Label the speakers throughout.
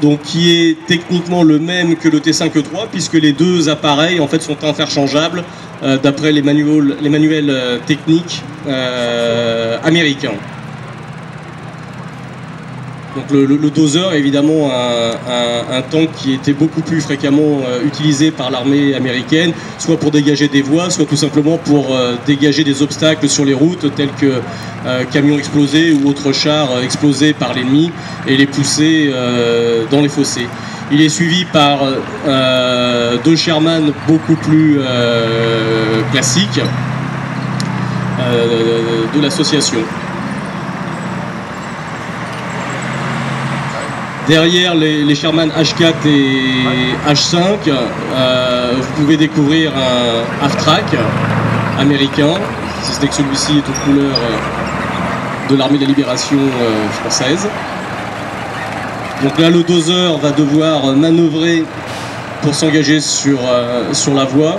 Speaker 1: Donc qui est techniquement le même que le T5E3 puisque les deux appareils en fait sont interchangeables d'après les manuels techniques américains. Donc le dozer est évidemment un tank qui était beaucoup plus fréquemment utilisé par l'armée américaine, soit pour dégager des voies, soit tout simplement pour dégager des obstacles sur les routes tels que camions explosés ou autres chars explosés par l'ennemi et les pousser dans les fossés. Il est suivi par deux Sherman beaucoup plus classiques de l'association. Derrière les Sherman H4 et H5, vous pouvez découvrir un Half-Track américain, si ce n'est que celui-ci est aux couleurs de l'armée de la libération française. Donc là, le dozer va devoir manœuvrer pour s'engager sur la voie.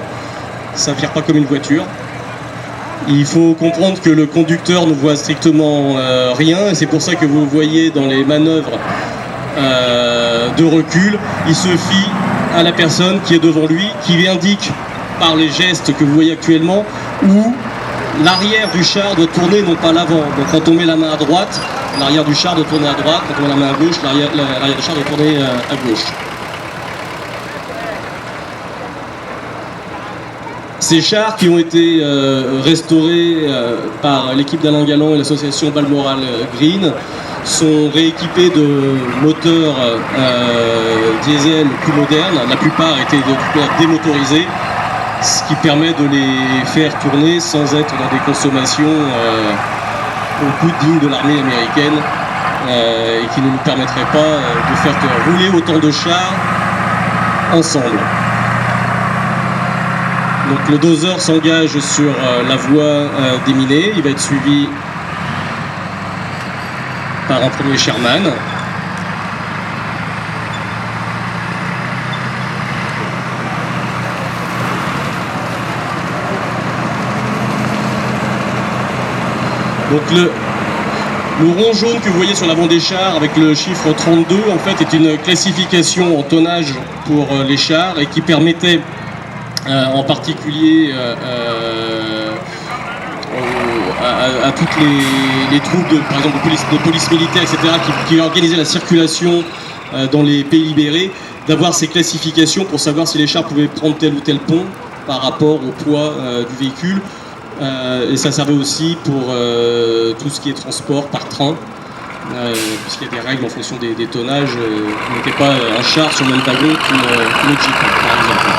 Speaker 1: Ça ne vire pas comme une voiture. Il faut comprendre que le conducteur ne voit strictement rien, et c'est pour ça que vous voyez dans les manœuvres de recul, il se fie à la personne qui est devant lui, qui lui indique par les gestes que vous voyez actuellement où l'arrière du char doit tourner, non pas l'avant. Donc quand on met la main à droite, l'arrière du char doit tourner à droite, quand on met la main à gauche, l'arrière du char doit tourner à gauche. Ces chars qui ont été restaurés par l'équipe d'Alain Galland et l'association Balmoral Green sont rééquipés de moteurs diesel plus modernes. La plupart étaient démotorisés, ce qui permet de les faire tourner sans être dans des consommations au coût digne de l'armée américaine et qui ne nous permettraient pas de faire rouler autant de chars ensemble. Donc le dozer s'engage sur la voie déminée, il va être suivi par un premier Sherman. Donc le rond jaune que vous voyez sur l'avant des chars avec le chiffre 32 en fait est une classification en tonnage pour les chars et qui permettait en particulier à toutes les troupes par exemple de police militaire, etc., qui organisaient la circulation dans les pays libérés, d'avoir ces classifications pour savoir si les chars pouvaient prendre tel ou tel pont par rapport au poids du véhicule. Et ça servait aussi pour tout ce qui est transport par train, puisqu'il y a des règles en fonction des tonnages. On n'était pas un char sur le même wagon qu'une Jeep, par exemple.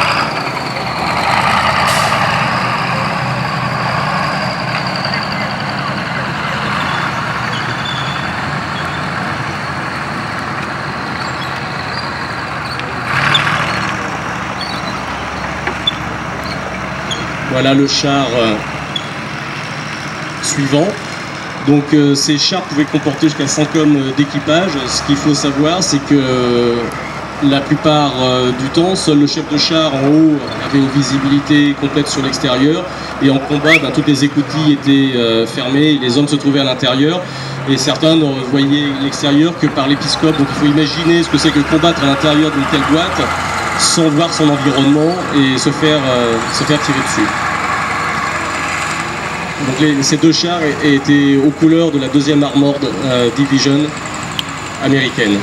Speaker 1: Voilà le char suivant. Donc ces chars pouvaient comporter jusqu'à 5 hommes d'équipage. Ce qu'il faut savoir, c'est que la plupart du temps, seul le chef de char en haut avait une visibilité complète sur l'extérieur. Et en combat, toutes les écoutilles étaient fermées et les hommes se trouvaient à l'intérieur. Et certains ne voyaient l'extérieur que par l'épiscope. Donc il faut imaginer ce que c'est que combattre à l'intérieur d'une telle boîte sans voir son environnement et se faire tirer dessus. Donc ces deux chars étaient aux couleurs de la 2e Armored Division américaine.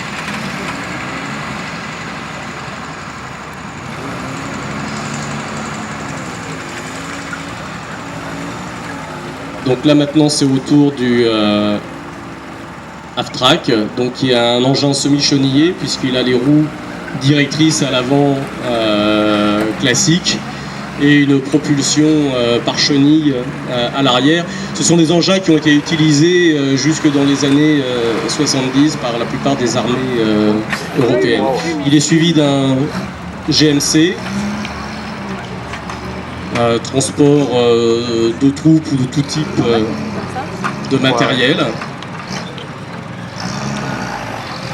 Speaker 1: Donc là maintenant c'est au tour du Half-Track, donc qui a un engin semi-chenillé puisqu'il a les roues directrices à l'avant classique et une propulsion par chenille à l'arrière. Ce sont des engins qui ont été utilisés jusque dans les années 70 par la plupart des armées européennes. Il est suivi d'un GMC, transport de troupes ou de tout type de matériel.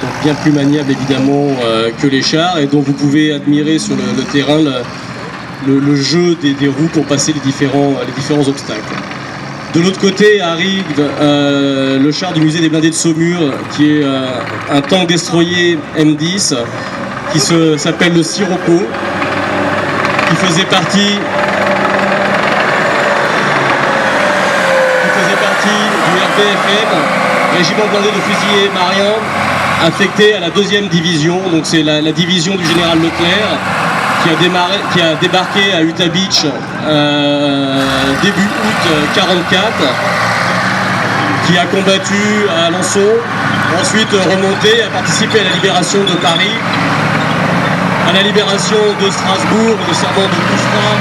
Speaker 1: Donc bien plus maniable évidemment que les chars et dont vous pouvez admirer sur le terrain le jeu des roues pour passer les différents obstacles. De l'autre côté arrive le char du musée des blindés de Saumur, qui est un tank destroyer M10 qui s'appelle le Sirocco, qui faisait partie du RPFM, régiment blindé de fusiliers mariens, affecté à la 2e division. Donc c'est la division du général Leclerc qui a débarqué à Utah Beach début août 44, qui a combattu à Alençon, ensuite remonté, a participé à la libération de Paris, à la libération de Strasbourg. Le serment de Couffrin,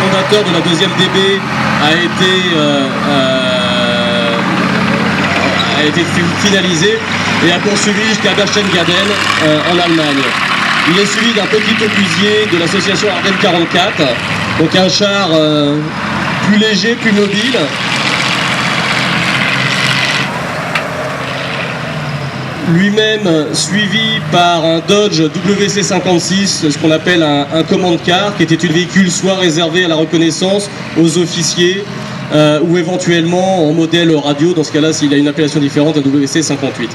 Speaker 1: fondateur de la 2e DB, a été finalisé et a poursuivi jusqu'à Berchtesgaden en Allemagne. Il est suivi d'un petit obusier de l'association Ardennes 44, donc un char plus léger, plus mobile. Lui-même suivi par un Dodge WC56, ce qu'on appelle un command car, qui était un véhicule soit réservé à la reconnaissance aux officiers, ou éventuellement en modèle radio, dans ce cas-là, s'il a une appellation différente, un WC58.